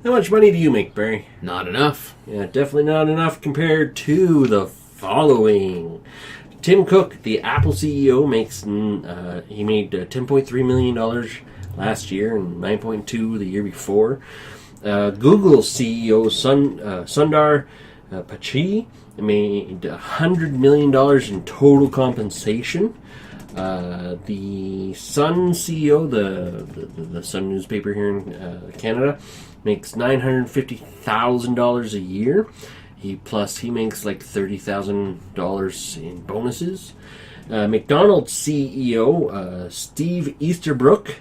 How much money do you make, Barry? Not enough. Yeah, definitely not enough compared to the following. Tim Cook, the Apple CEO, he made $10.3 million last year and $9.2 the year before. Google CEO Sundar Pichai made $100 million in total compensation. The Sun CEO, the Sun newspaper here in Canada, makes $950,000 a year. He makes like $30,000 in bonuses. McDonald's CEO Steve Easterbrook,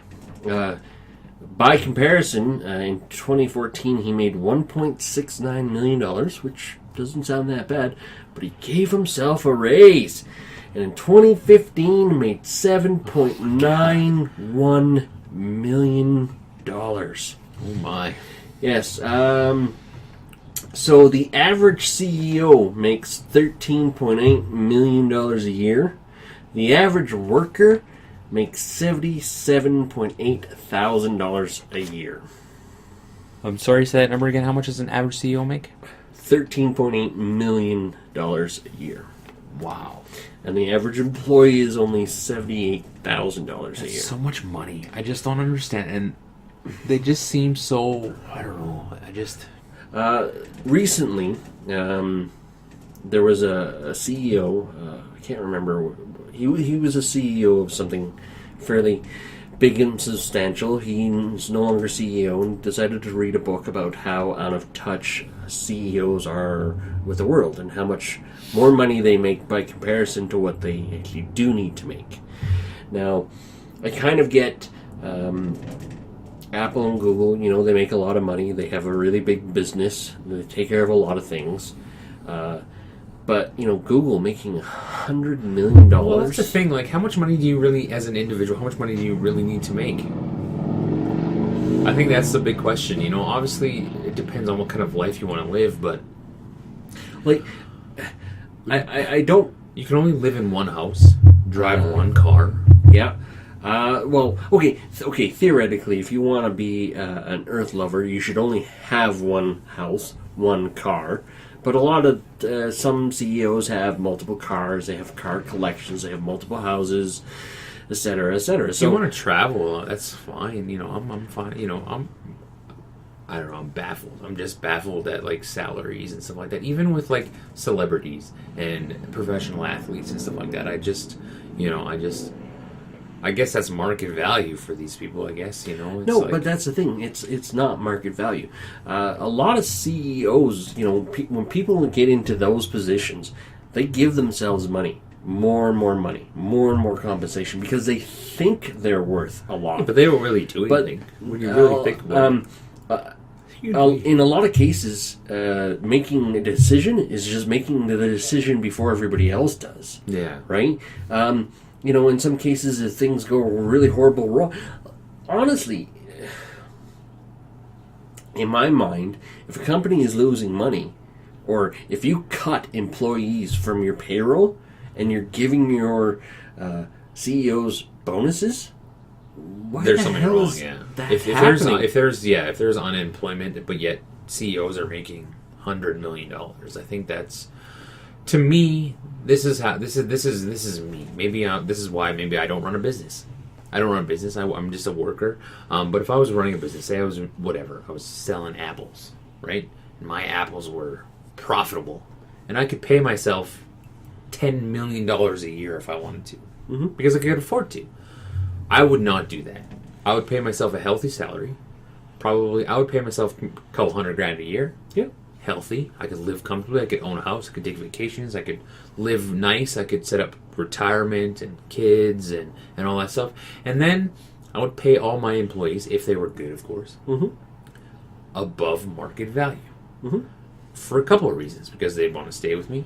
by comparison, in 2014 he made $1.69 million, which doesn't sound that bad, but he gave himself a raise. And in 2015 he made $7.91 million. Oh my. Yes. So the average CEO makes $13.8 million a year. The average worker makes $77.8 thousand a year. I'm sorry, say that number again. How much does an average CEO make? $13.8 million a year. Wow. And the average employee is only $78,000 a year. That's so much money. I just don't understand. And they just seem so, I don't know. Recently, there was a CEO, I can't remember, he was a CEO of something fairly big and substantial. He's no longer CEO and decided to read a book about how out of touch CEOs are with the world and how much more money they make by comparison to what they actually do need to make. Now, I kind of get Apple and Google, they make a lot of money. They have a really big business. They take care of a lot of things. But, Google making $100 million. Well, that's the thing. Like, how much money do you really, as an individual, how much money do you really need to make? I think that's the big question. Obviously, it depends on what kind of life you want to live, but... Like, I don't... You can only live in one house, drive one car. Yeah. Okay. Theoretically, if you want to be an Earth lover, you should only have one house, one car. But a lot of some CEOs have multiple cars. They have car collections. They have multiple houses, etc., etc. So, if you want to travel, that's fine. I'm fine. I don't know. I'm baffled. I'm just baffled at like salaries and stuff like that. Even with like celebrities and professional athletes and stuff like that. I guess that's market value for these people, I guess, but that's the thing. It's not market value. A lot of CEOs, when people get into those positions, they give themselves money. More and more money. More and more compensation. Because they think they're worth a lot. Yeah, but they don't really do anything. When you really think about it. In a lot of cases, making a decision is just making the decision before everybody else does. Yeah. Right? In some cases, if things go really horrible wrong, honestly, in my mind, if a company is losing money, or if you cut employees from your payroll and you're giving your CEOs bonuses, why there's the something hell wrong. is Yeah. that If there's unemployment, but yet CEOs are making $100 million, I think that's. To me, this is me. This is why maybe I don't run a business. I don't run a business. I'm just a worker. But if I was running a business, say I was selling apples, right? And my apples were profitable, and I could pay myself $10 million a year if I wanted to, because I could afford to. I would not do that. I would pay myself a healthy salary. Probably, I would pay myself a couple $100,000 a year. Yeah. Healthy. I could live comfortably. I could own a house. I could take vacations. I could live nice. I could set up retirement and kids and all that stuff. And then I would pay all my employees, if they were good, of course, above market value. For a couple of reasons. Because they'd want to stay with me.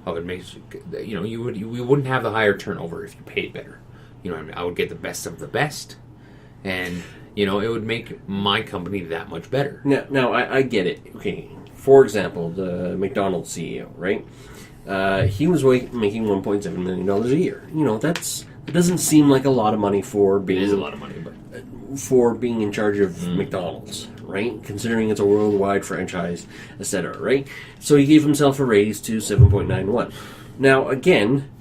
I would make you wouldn't have the higher turnover if you paid better. I would get the best of the best, and it would make my company that much better. Now I get it. Okay, for example, the McDonald's CEO, right? He was making $1.7 million a year. It doesn't seem like a lot of money for being. It is a lot of money, but for being in charge of McDonald's, right? Considering it's a worldwide franchise, etc., right? So he gave himself a raise to 7.91. Now, again,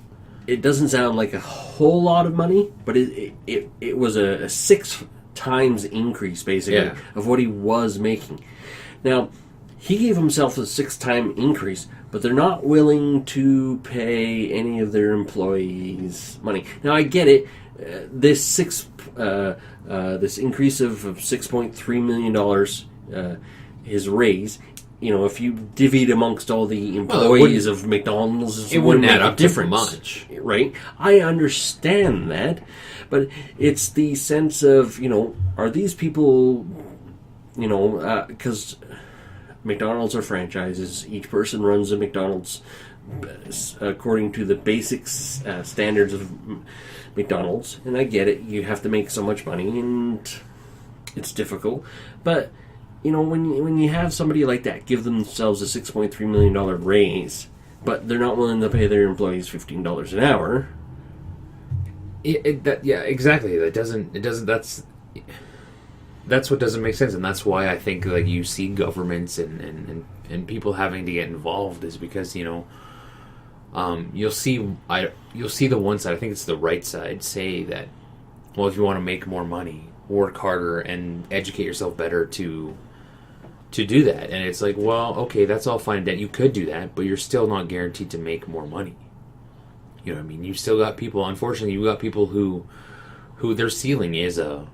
it doesn't sound like a whole lot of money, but it was a 6 times increase, basically, of what he was making. Now, he gave himself a 6-time increase, but they're not willing to pay any of their employees money. Now, I get it. This increase of $6.3 million, his raise, if you divvied amongst all the employees of McDonald's, it wouldn't add up to much, right? I understand that, but it's the sense of, are these people, because McDonald's are franchises. Each person runs a McDonald's according to the basic standards of McDonald's, and I get it. You have to make so much money, and it's difficult. But when you have somebody like that give themselves a $6.3 million raise, but they're not willing to pay their employees $15 an hour. Exactly. That's what doesn't make sense, and that's why I think you see governments and people having to get involved is because you'll see the one side, I think it's the right side, say that, well, if you want to make more money, work harder and educate yourself better to do that. And it's like, well, okay, that's all fine that you could do that, but you're still not guaranteed to make more money. You know what I mean? You've still got people, unfortunately, you've got people who their ceiling is a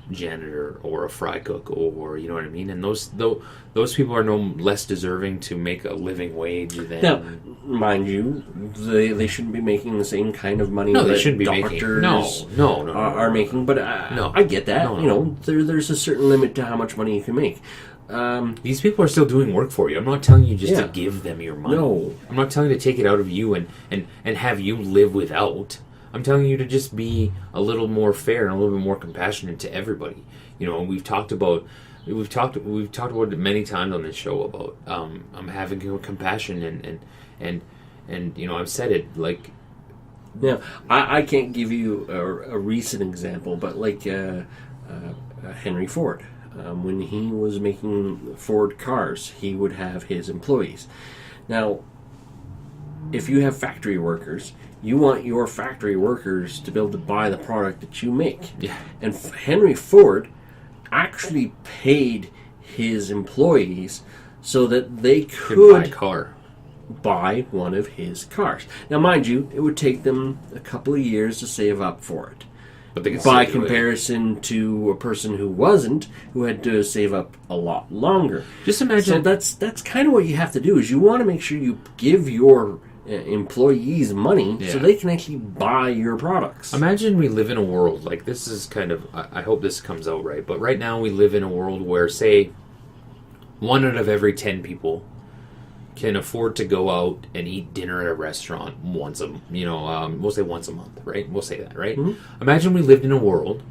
janitor or a fry cook, or you know what I mean, and those people are no less deserving to make a living wage than. Now, mind you, they shouldn't be making the same kind of money. No, they that shouldn't be doctors making. No, are making. But I get that. There's a certain limit to how much money you can make. These people are still doing work for you. I'm not telling you just to give them your money. No, I'm not telling you to take it out of you and have you live without. I'm telling you to just be a little more fair and a little bit more compassionate to everybody. We've talked about it many times on this show about I'm having compassion and I've said it like. Now I can't give you a recent example, but Henry Ford, when he was making Ford cars, he would have his employees. Now, if you have factory workers, you want your factory workers to be able to buy the product that you make. Yeah. And Henry Ford actually paid his employees so that they could buy one of his cars. Now, mind you, it would take them a couple of years to save up for it. But they by comparison to a person who had to save up a lot longer. Just imagine. So that's kind of what you have to do, is you want to make sure you give your employees money so they can actually buy your products. Imagine we live in a world, like this is kind of, I hope this comes out right, but right now we live in a world where, say, 1 out of every 10 people can afford to go out and eat dinner at a restaurant we'll say once a month, right? We'll say that, right? Mm-hmm. Imagine we lived in a world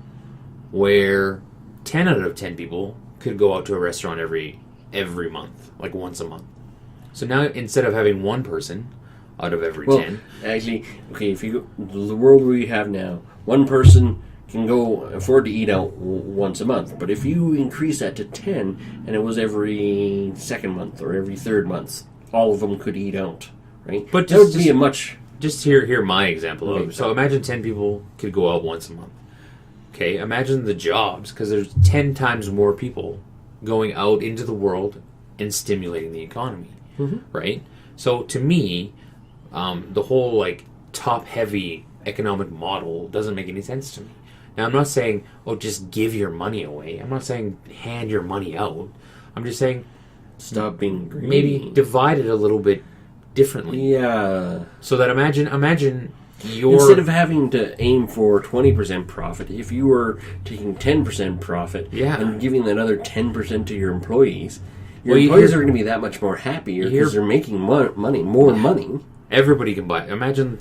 where 10 out of 10 people could go out to a restaurant every month, like once a month. So now, instead of having one person out of every 10... Actually, okay, if you go, the world we have now, one person can go afford to eat out once a month. But if you increase that to 10, and it was every second month or every third month, all of them could eat out, right? But that would be a much... Just hear my example of it. So imagine 10 people could go out once a month. Okay, imagine the jobs, because there's 10 times more people going out into the world and stimulating the economy, right? So to me, the whole top-heavy economic model doesn't make any sense to me. Now, I'm not saying, just give your money away. I'm not saying hand your money out. I'm just saying, stop being greedy. Maybe divide it a little bit differently. Yeah. So that imagine your... Instead of having to aim for 20% profit, if you were taking 10% profit and giving that other 10% to your employees, your employees are going to be that much more happier because they're making more money. Everybody can buy. Imagine,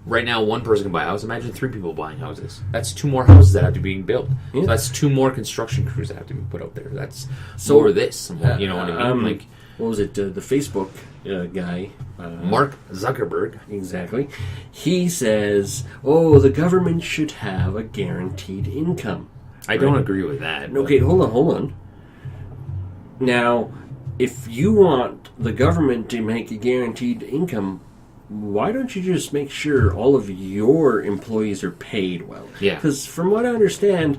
right now 1 person can buy a house. Imagine 3 people buying houses. That's 2 more houses that have to be built. Yeah. So that's 2 more construction crews that have to be put out there. That's more this. You know what I mean? What was it? The Facebook guy. Mark Zuckerberg. Exactly. He says, the government should have a guaranteed income. I don't agree with that. Okay, hold on. Now, if you want the government to make a guaranteed income, why don't you just make sure all of your employees are paid well? Yeah. Because from what I understand,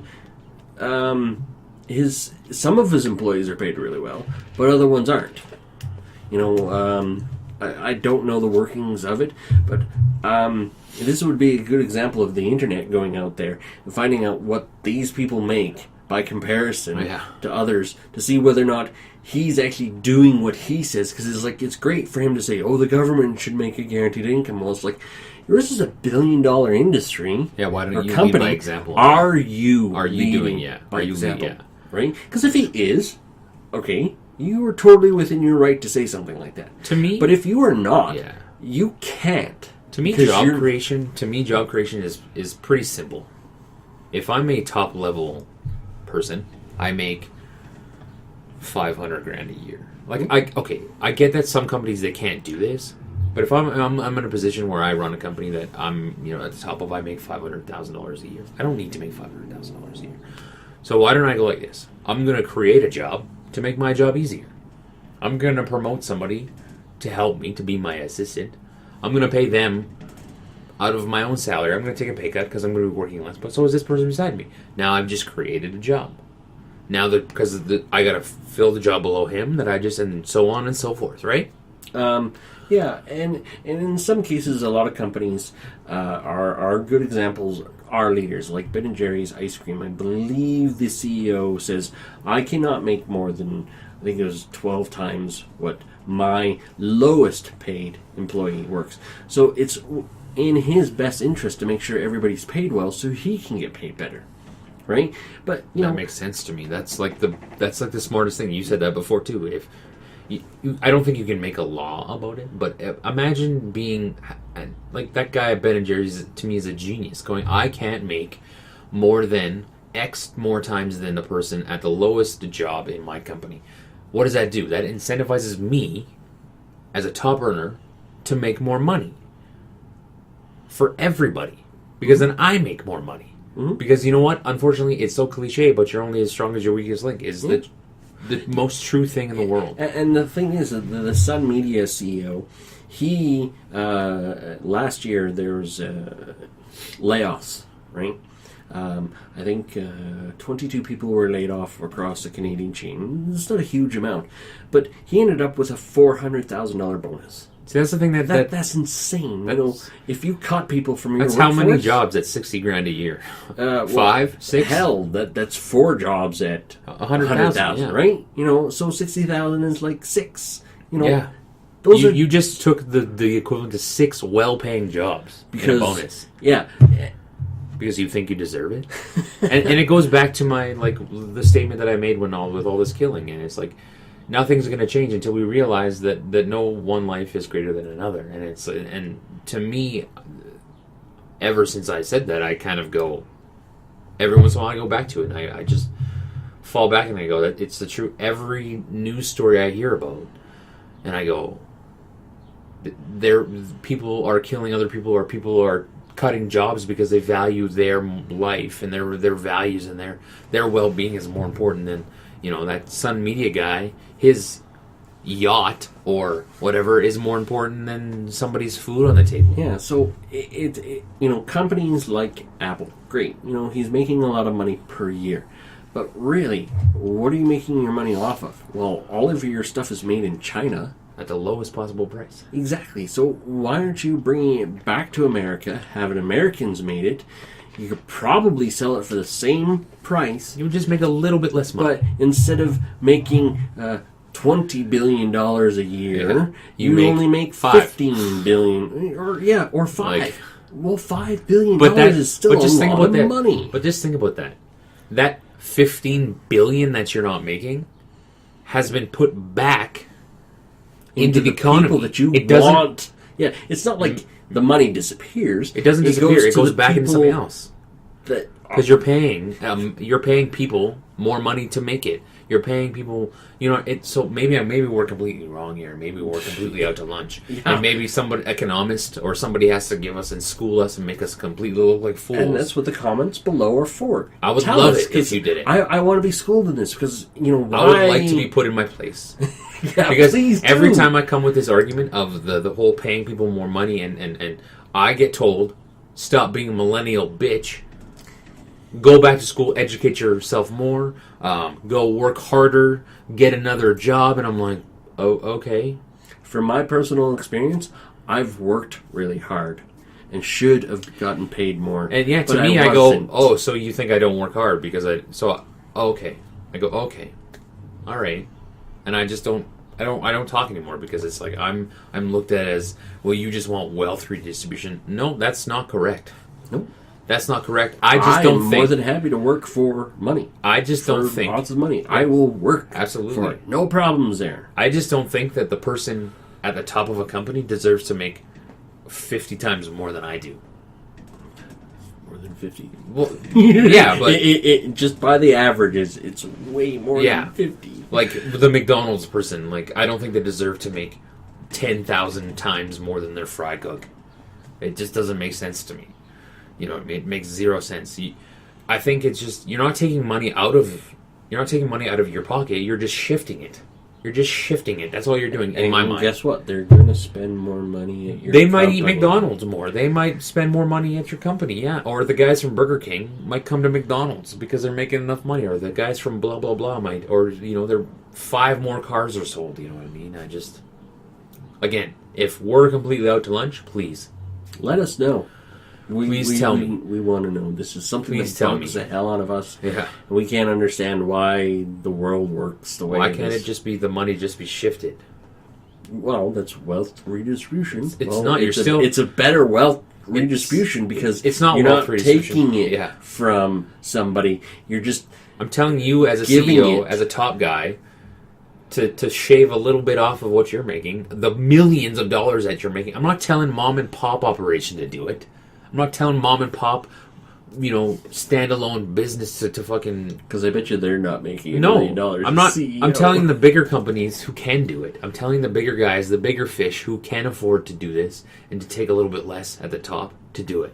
some of his employees are paid really well, but other ones aren't. I don't know the workings of it, but this would be a good example of the internet going out there and finding out what these people make by comparison to others to see whether or not he's actually doing what he says. Because it's great for him to say, "Oh, the government should make a guaranteed income." Well, it's like, yours is $1 billion industry. Yeah, why don't you company. lead by example? Are you doing by example? Yeah. Right? Because if he is, okay, you are totally within your right to say something like that. To me, but if you are not, you can't. To me, job creation is pretty simple. If I'm a top level person, I make $500,000 a year. I get that some companies they can't do this, but if I'm in a position where I run a company that I'm at the top of, I make $500,000 a year. I don't need to make $500,000 a year. So why don't I go like this? I'm going to create a job to make my job easier. I'm going to promote somebody to help me, to be my assistant. I'm going to pay them out of my own salary. I'm going to take a pay cut because I'm going to be working less. But so is this person beside me. Now I've just created a job. Now because I got to fill the job below him, and so on and so forth, right? Yeah, and in some cases, a lot of companies are good examples. Are leaders like Ben and Jerry's ice cream. I believe the CEO says, "I cannot make more than," I think it was 12 times what my lowest paid employee works. So it's in his best interest to make sure everybody's paid well, so he can get paid better, right? But that makes sense to me. That's like the smartest thing. You said that before too. If I don't think you can make a law about it, but imagine being like that guy at Ben and Jerry's. To me, is a genius. Going, I can't make more than X more times than the person at the lowest job in my company. What does that do? That incentivizes me as a top earner to make more money for everybody, because then I make more money. Mm-hmm. Because you know what? Unfortunately, it's so cliche, but you're only as strong as your weakest link. Is the most true thing in the world. And the thing is, the Sun Media CEO, he last year there was layoffs, right? I think 22 people were laid off across the Canadian chain. It's not a huge amount, but he ended up with a $400,000 bonus. See, that's the thing that's insane. If you cut people from your workforce, how many jobs at $60,000 a year? 5, 6. Hell, that's 4 jobs at 100,000, right? So 60,000 is like 6. Yeah. Those you just took the equivalent to 6 well-paying jobs because, in a bonus. Yeah. Because you think you deserve it, and it goes back to my the statement that I made with all this killing, and it's like, nothing's going to change until we realize that no one life is greater than another. And to me, ever since I said that, I kind of go, every once in a while I go back to it, and I just fall back and I go, that it's the truth. Every news story I hear about, and I go, people are killing other people, or people are cutting jobs because they value their life and their values and their well-being is more important than that Sun Media guy. His yacht or whatever is more important than somebody's food on the table. Yeah, so it companies like Apple, great. He's making a lot of money per year. But really, what are you making your money off of? Well, all of your stuff is made in China. At the lowest possible price. Exactly. So why aren't you bringing it back to America, having Americans made it? You could probably sell it for the same price. You would just make a little bit less money. But instead of making $20 billion a year, you only make $15 billion. Or 5. Well, $5 billion is still a lot of money. But just think about that. That $15 billion that you're not making has been put back into the economy. People that you want. Yeah, it's not like the money disappears. It doesn't disappear. It goes back into something else. That Because you're paying people more money to make it. You're paying people, so maybe we're completely wrong here. Maybe we're completely out to lunch. Yeah. And maybe somebody, economist or somebody has to give us and school us and make us completely look like fools. And that's what the comments below are for. I would Tell love us, it if you did it. I want to be schooled in this because, why... I would like to be put in my place. Yeah, because please do. every time I come with this argument of the whole paying people more money and I get told, stop being a millennial bitch, go back to school, educate yourself more, go work harder, get another job, and I'm like, oh, okay. From my personal experience, I've worked really hard and should have gotten paid more. And yeah, to but me, I wasn't. go, oh, so you think I don't work hard because okay. I go, okay, all right, and I just don't talk anymore because it's like I'm looked at as, well, you just want wealth redistribution. No, that's not correct. Nope. That's not correct. I just don't think... I'm more than happy to work for money. I just don't think... lots of money. I will work absolutely for it. No problems there. I just don't think that the person at the top of a company deserves to make 50 times more than I do. More than 50? Well, yeah, but... it just by the averages, it's way more than 50. Like, the McDonald's person, I don't think they deserve to make 10,000 times more than their fry cook. It just doesn't make sense to me. It makes zero sense. I think it's just you're not taking money out of your pocket. You're just shifting it. That's all you're doing in my mind. Guess what? They're going to spend more money at your They might eat McDonald's more. They might spend more money at your company, yeah. Or the guys from Burger King might come to McDonald's because they're making enough money. Or the guys from blah, blah, blah might. Or, they're 5 more cars are sold. You know what I mean? Again, if we're completely out to lunch, please. Let us know. Please tell me. We want to know. This is something that bugs the hell out of us. Yeah. And we can't understand why the world works the way it is. Why can't it just be the money just be shifted? Well, that's wealth redistribution. It's not. It's a better wealth redistribution because it's not you're wealth not redistribution. taking it from somebody. You're just... I'm telling you as a CEO, as a top guy, to shave a little bit off of what you're making, the millions of dollars that you're making. I'm not telling mom and pop operation to do it. I'm not telling mom and pop, standalone business to fucking... Because I bet you they're not making $1 million. I'm not. CEO. I'm telling the bigger companies who can do it. I'm telling the bigger guys, the bigger fish who can afford to do this and to take a little bit less at the top to do it.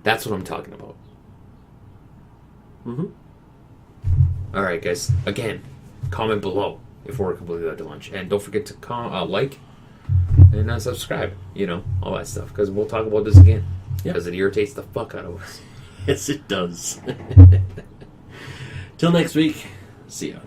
That's what I'm talking about. Mm-hmm. All right, guys. Again, comment below if we're completely out to lunch. And don't forget to like and subscribe. All that stuff. Because we'll talk about this again. Because it irritates the fuck out of us. Yes, it does. Till next week, see ya.